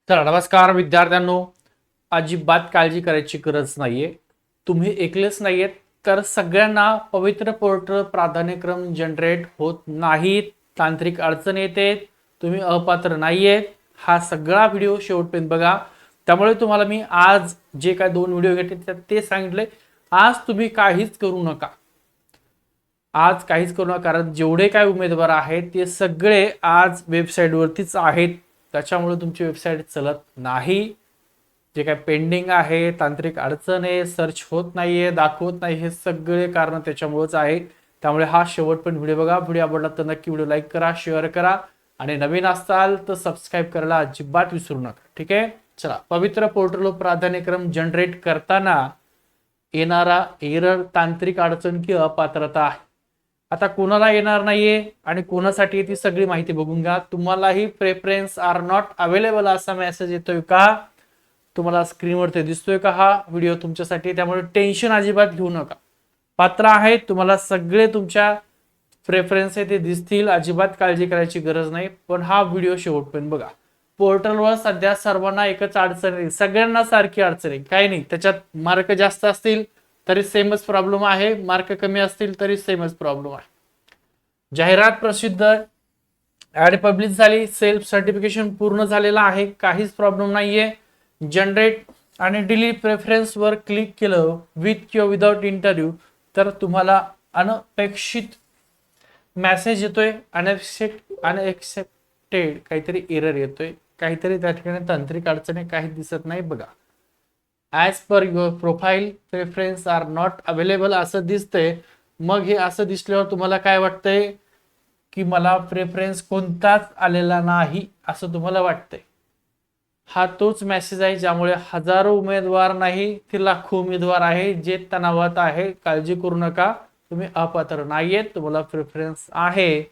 तर नमस्कार विद्यार्थ्यांनो, अजिबात काळजी करायची गरज नाहीये. तुम्ही एकलेच नाहीयेत, तर सगळ्यांना पवित्र पोर्टल प्राधान्यक्रम जनरेट होत नाहीत. तांत्रिक अडचण येते, तुम्ही अपात्र नाहीयेत. हा सगळा व्हिडिओ शेवटपर्यंत बघा. त्यामुळे तुम्हाला मी आज जे काय 2 व्हिडिओ घेतले ते सांगितले. आज तुम्ही काहीच करू नका. आज काहीच करू नका, कारण जेवढे काय उमेदवार आहेत ते सगळे आज वेबसाईटवरतीच आहेत. त्याच्यामुळे तुमची वेबसाईट चलत नाही. जे काय पेंडिंग आहे, तांत्रिक अडचण आहे, सर्च होत नाहीये, दाखवत नाही, हे सगळे कारण त्याच्यामुळेच आहे. त्यामुळे हा शेवट पण व्हिडिओ बघा. व्हिडिओ आवडला तर नक्की व्हिडिओ लाईक करा, शेअर करा आणि नवीन असाल तर सबस्क्राईब करायला अजिबात विसरू नका. ठीक आहे, चला. पवित्र पोर्टल प्राधान्यक्रम जनरेट करताना येणारा एरर तांत्रिक अडचण की अपात्रता आहे. आता कोणाला येणार नाहीये आणि कोणासाठी ती सगळी माहिती बघून घ्या. तुम्हालाही प्रेफरन्स आर नॉट अवेलेबल असा मेसेज येतोय का? तुम्हाला स्क्रीनवरती दिसतोय का हा व्हिडिओ तुमच्यासाठी? त्यामुळे टेन्शन अजिबात घेऊ नका. पात्र आहेत, तुम्हाला सगळे तुमच्या प्रेफरन्स आहे ते दिसतील. अजिबात काळजी करायची गरज नाही. पण हा व्हिडिओ शेवटपर्यंत बघा. पोर्टलवर सध्या सर्वांना एकच अडचण आहे, सगळ्यांना सारखी अडचण आहे. काही नाही, त्याच्यात मार्क जास्त असतील तरी सेमच प्रॉब्लेम आहे, मार्क कमी असतील तरी सेमच प्रॉब्लेम आहे. जाहिरात प्रसिद्ध ऍड पब्लिश झाली, सेल्फ सर्टिफिकेशन पूर्ण झालेला आहे, काहीच प्रॉब्लेम नाहीये. जनरेट आणि डिलीट प्रेफरन्स वर क्लिक केलं विथ किंवा विदाउट इंटरव्ह्यू तर तुम्हाला अनपेक्षित मेसेज येतोय, अनएक्सेप्टेड काहीतरी एरर येतोय, काहीतरी त्या ठिकाणी तांत्रिक अडचणी काही दिसत नाही बघा. As per your profile preference are not available असं दिसतंय. मग हे असं दिसल्यावर तुम्हाला काय वाटतंय की मला प्रेफरन्स कोणताच आलेला नाही असं तुम्हाला वाटतंय. हा तोच मेसेज आहे ज्यामुळे हजारो उमेदवार नाही ते लाखो उमेदवार आहे जे तणावात आहे. काळजी करू नका, तुम्ही अपात्र नाहीयेत, तुम्हाला प्रेफरन्स आहे.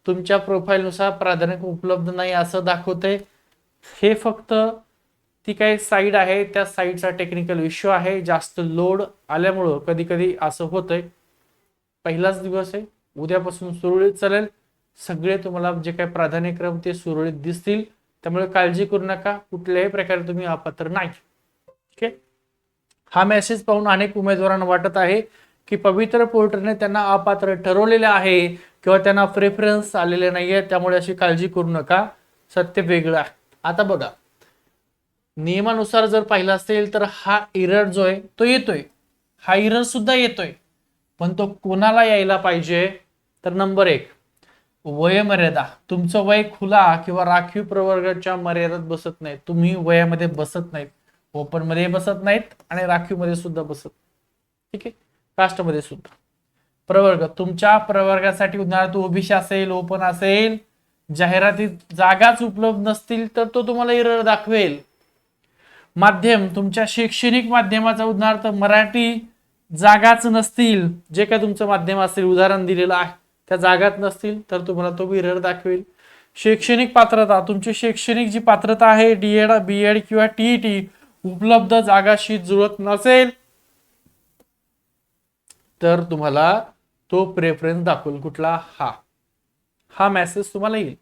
तुमच्या प्रोफाईलनुसार प्राधान्य उपलब्ध नाही असं दाखवते. हे फक्त ती काही साईट आहे, त्या साईटचा टेक्निकल इश्यू आहे. जास्त लोड आल्यामुळं कधी कधी असं होतंय. पहिलाच दिवस आहे, उद्यापासून सुरळीत चालेल. सगळे तुम्हाला जे काही प्राधान्यक्रम ते सुरळीत दिसतील. त्यामुळे काळजी करू नका, कुठल्याही प्रकारे तुम्ही अपात्र नाही. ठीक आहे. हा मेसेज पाहून अनेक उमेदवारांना वाटत आहे की पवित्र पोर्टलने त्यांना अपात्र ठरवलेले आहे किंवा त्यांना प्रेफरन्स आलेले नाहीये, त्यामुळे अशी काळजी करू नका. सत्य वेगळं आहे. आता बघा, नियमानुसार जर पाहिलं असेल तर हा एरर जो आहे तो येतोय, हा एरर सुद्धा येतोय. पण तो कोणाला यायला पाहिजे? तर नंबर 1, वयमर्यादा. तुमचं वय खुला किंवा राखीव प्रवर्गाच्या मर्यादेत बसत नाही, तुम्ही वयामध्ये बसत नाहीत, ओपन मध्ये बसत नाहीत आणि राखीव मध्ये सुद्धा बसत. ठीक आहे, कास्ट मध्ये सुद्धा. प्रवर्ग, तुमच्या प्रवर्गासाठी उदाहरणार्थ ओबीसी असेल, ओपन असेल, जाहिरातीत जागाच उपलब्ध नसतील तर तो तुम्हाला एरर दाखवेल. माध्यम, तुमच्या शैक्षणिक माध्यमाचा उदाहरणार्थ मराठी जागाच नसतील, जे काय तुमचं माध्यम असेल उदाहरण दिलेलं आहे त्या जागात नसतील तर तुम्हाला तो एरर दाखवेल. शैक्षणिक पात्रता, तुमची शैक्षणिक जी पात्रता आहे डीएड, बीएड किंवा टीईटी उपलब्ध जागाशी जुळत नसेल तर तुम्हाला तो प्रेफरन्स दाखवेल. कुठला? हा मेसेज तुम्हाला येईल.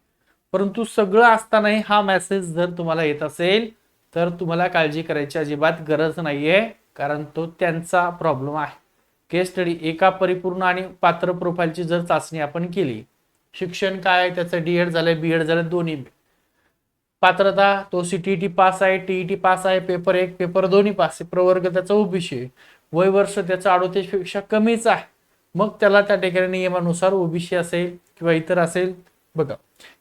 परंतु सगळं असतानाही हा मेसेज जर तुम्हाला येत असेल तर तुम्हाला काळजी करायची अजिबात गरज नाहीये, कारण तो त्यांचा प्रॉब्लेम आहे. केस स्टडी, एका परिपूर्ण आणि पात्र प्रोफाईलची जर चाचणी आपण केली, शिक्षण काय आहे त्याचं, डीएड झालंय, बीएड झालं, दोन्ही. पात्रता, तो सीटीईटी पास आहे, टीईटी पास आहे, पेपर 1 पेपर 2 पास आहे, प्रवर्ग त्याचा ओबीसी आहे, वय वर्ष त्याचं 38 पेक्षा कमीच आहे, मग त्याला त्या ठिकाणी नियमानुसार ओबीसी असेल किंवा इतर असेल. बघा,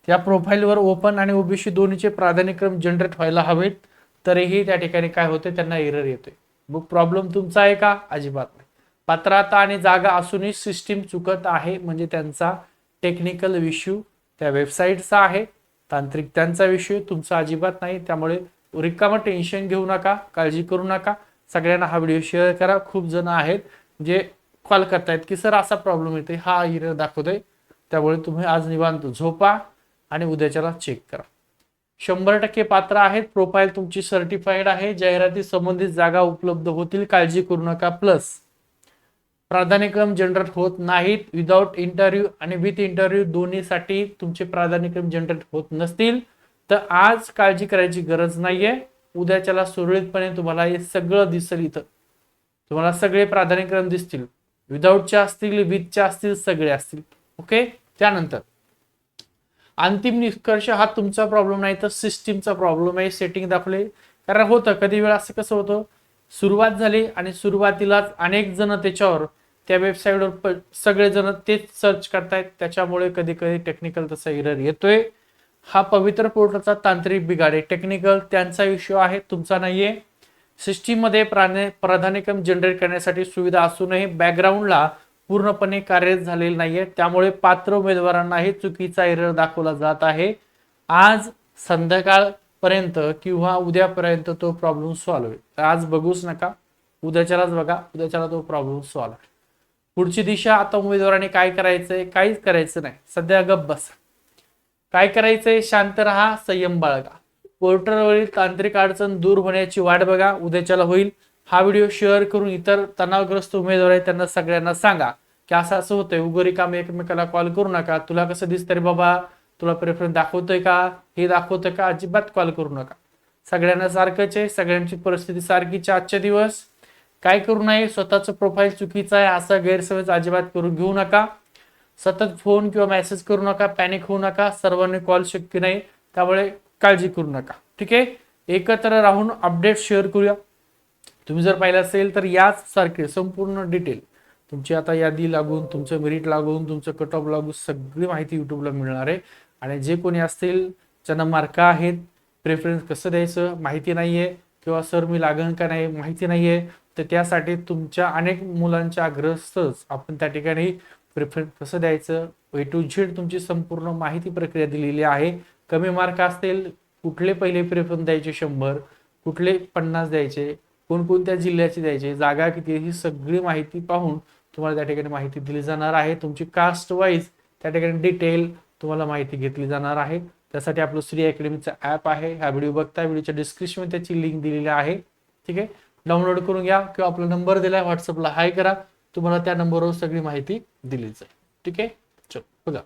त्या प्रोफाईलवर ओपन आणि ओबीसी दोन्हीचे प्राधान्यक्रम जनरेट व्हायला हवेत, तरीही त्या ठिकाणी काय होते, त्यांना एरर येतोय. मग प्रॉब्लेम तुमचा आहे का? अजिबात नाही. पात्रता आणि जागा असूनही सिस्टीम चुकत आहे म्हणजे त्यांचा टेक्निकल इश्यू त्या वेबसाईटचा आहे, तांत्रिक त्यांचा विषय, तुमचा अजिबात नाही. त्यामुळे रिकामं टेन्शन घेऊ नका, काळजी करू नका. सगळ्यांना हा व्हिडिओ शेअर करा. खूप जण आहेत जे कॉल करतायत की सर असा प्रॉब्लेम येते, हा एरर दाखवतोय. त्यामुळे तुम्ही आज निवांत झोपा आणि उद्याच्याला चेक करा. 100% पात्र आहेत, प्रोफाईल तुमची सर्टिफाईड आहे, जाहिराती संबंधित जागा उपलब्ध होतील, काळजी करू नका. प्लस प्राधान्यक्रम जनरेट होत नाहीत, विदाउट इंटरव्ह्यू आणि विथ इंटरव्ह्यू दोन्हीसाठी तुमचे प्राधान्यक्रम जनरेट होत नसतील तर आज काळजी करायची गरज नाहीये, उद्याच्याला सुरळीतपणे तुम्हाला हे सगळं दिसेल. इथं तुम्हाला सगळे प्राधान्यक्रम दिसतील, विदाऊटच्या असतील, विथच्या असतील, सगळे असतील. ओके. त्यानंतर अंतिम निष्कर्ष हा तुमचा प्रॉब्लेम नाही तर सिस्टीमचा प्रॉब्लेम आहे. सेटिंग दाखवले, कारण होतं कधी वेळा असं कसं होतं, सुरुवात झाली आणि सुरुवातीलाच अनेक जण त्याच्यावर त्या वेबसाईटवर सगळेजण तेच सर्च करतायत, त्याच्यामुळे कधी कधी टेक्निकल तसा एरर येतोय. हा पवित्र पोर्टलचा तांत्रिक बिघाड आहे. टेक्निकल त्यांचा इश्यू आहे, तुमचा नाहीये. सिस्टीम मध्ये प्राधान्यक्रम जनरेट करण्यासाठी सुविधा असूनही बॅकग्राऊंडला पूर्णपणे कार्यरत झालेली नाहीये, त्यामुळे पात्र उमेदवारांनाही चुकीचा एरर दाखवला जात आहे. आज संध्याकाळपर्यंत किंवा उद्यापर्यंत तो प्रॉब्लेम सॉल्व्ह होईल. आज बघूच नका, उद्याच्यालाच बघा, उद्याच्याला तो प्रॉब्लेम सॉल्व्ह आहे. पुढची दिशा आता उमेदवाराने काय करायचंय, काहीच करायचं नाही, सध्या गप्प बसा. काय करायचंय, शांत राहा, संयम बाळगा. पोर्टलवरील तांत्रिक अडचण दूर होण्याची वाट बघा, उद्याच्याला होईल. हा व्हिडिओ शेअर करून इतर तणावग्रस्त उमेदवार आहेत त्यांना सगळ्यांना सांगा की असं असं होतंय, उगरी काम एकमेकाला कॉल करू नका. तुला कसं दिसतंय रे बाबा, तुला प्रेफरन्स दाखवतोय का, हे दाखवतोय का, अजिबात कॉल करू नका. सगळ्यांना सारखंच आहे, सगळ्यांची परिस्थिती सारखीच. आजचे दिवस काय करू नये, स्वतःचं प्रोफाईल चुकीचं आहे असा गैरसमज अजिबात करून घेऊ नका. सतत फोन किंवा मेसेज करू नका, पॅनिक होऊ नका. सर्वांनी कॉल शक्य नाही, त्यामुळे काळजी करू नका. ठीक आहे. एकत्र राहून अपडेट शेअर करूया. तुम्ही जर पाहिलं असेल तर याच सारखे संपूर्ण डिटेल तुमची आता यादी लागून, तुमचं मेरिट लागून, तुमचं कट ऑफ लागून सगळी माहिती युट्यूबला मिळणार आहे. आणि जे कोणी असतील ज्यांना मार्क आहेत, प्रेफरन्स कसं द्यायचं माहिती नाहीये, किंवा सर मी लागण का नाही माहिती नाहीये, तर त्यासाठी तुमच्या अनेक मुलांच्या आग्रहस्थच आपण त्या ठिकाणी प्रेफरन्स कसं द्यायचं ए टू झेड तुमची संपूर्ण माहिती प्रक्रिया दिलेली आहे. कमी मार्क असतील, कुठले पहिले प्रेफरन्स द्यायचे 100, कुठले 50 द्यायचे, कोणकोणत्या जिल्ह्याचे द्यायचे, जागा किती, ही सगळी माहिती पाहून तुम्हाला त्या ठिकाणी माहिती दिली जाणार आहे. तुमची कास्ट वाईज त्या ठिकाणी डिटेल तुम्हाला माहिती घेतली जाणार आहे. त्यासाठी आपलं श्री अकॅडमीचं ॲप आहे. हा व्हिडिओ बघता, व्हिडिओच्या डिस्क्रिप्शन त्याची लिंक दिलेली आहे. ठीक आहे. डाउनलोड करून घ्या किंवा आपला नंबर दिलाय व्हॉट्सअपला हाय करा, तुम्हाला त्या नंबरवर सगळी माहिती दिली जाईल. ठीक आहे. चल बघा,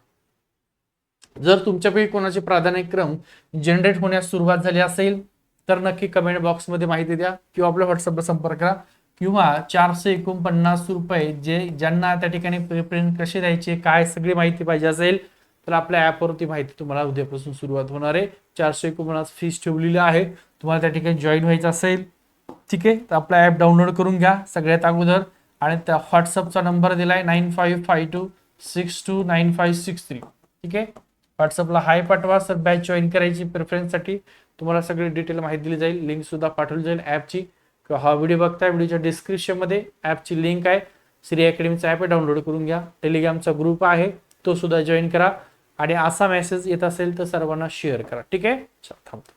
जर तुमच्यापैकी कोणाचे प्राधान्यक्रम जनरेट होण्यास सुरुवात झाली असेल तर नक्की कमेंट बॉक्समध्ये माहिती द्या किंवा आपल्या व्हॉट्सअपला संपर्क करा. किंवा 449 रुपये जे ज्यांना त्या ठिकाणी प्रेफरन्स कसे द्यायचे काय सगळी माहिती पाहिजे असेल तर आपल्या ॲपवरती माहिती तुम्हाला उद्यापासून सुरुवात होणार आहे. 449 फीस ठेवलेली आहे. तुम्हाला त्या ठिकाणी जॉईन व्हायचं असेल, ठीक आहे, तर आपला ॲप डाउनलोड करून घ्या सगळ्यात अगोदर. आणि त्या व्हॉट्सअपचा नंबर दिलाय 9552629563. ठीक आहे. व्हॉट्सअपला हाय पाठवा. सर बॅच जॉईन करायची प्रेफरन्ससाठी तुम्हाला सगळी डिटेल माहिती दिली जाईल. लिंक सुद्धा पाठवली जाईल ॲपची. किंवा हा व्हिडिओ बघताय, व्हिडिओच्या डिस्क्रिप्शनमध्ये ॲपची लिंक आहे. श्री अकॅडमीचा ॲप डाउनलोड करून घ्या. टेलिग्रामचा ग्रुप आहे, तो सुद्धा जॉईन करा. आणि असा मेसेज येत असेल तर सर्वांना शेअर करा. ठीक आहे. थांबतो.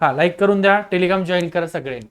हा लाईक करून द्या, टेलिग्राम जॉईन करा सगळ्यांनी.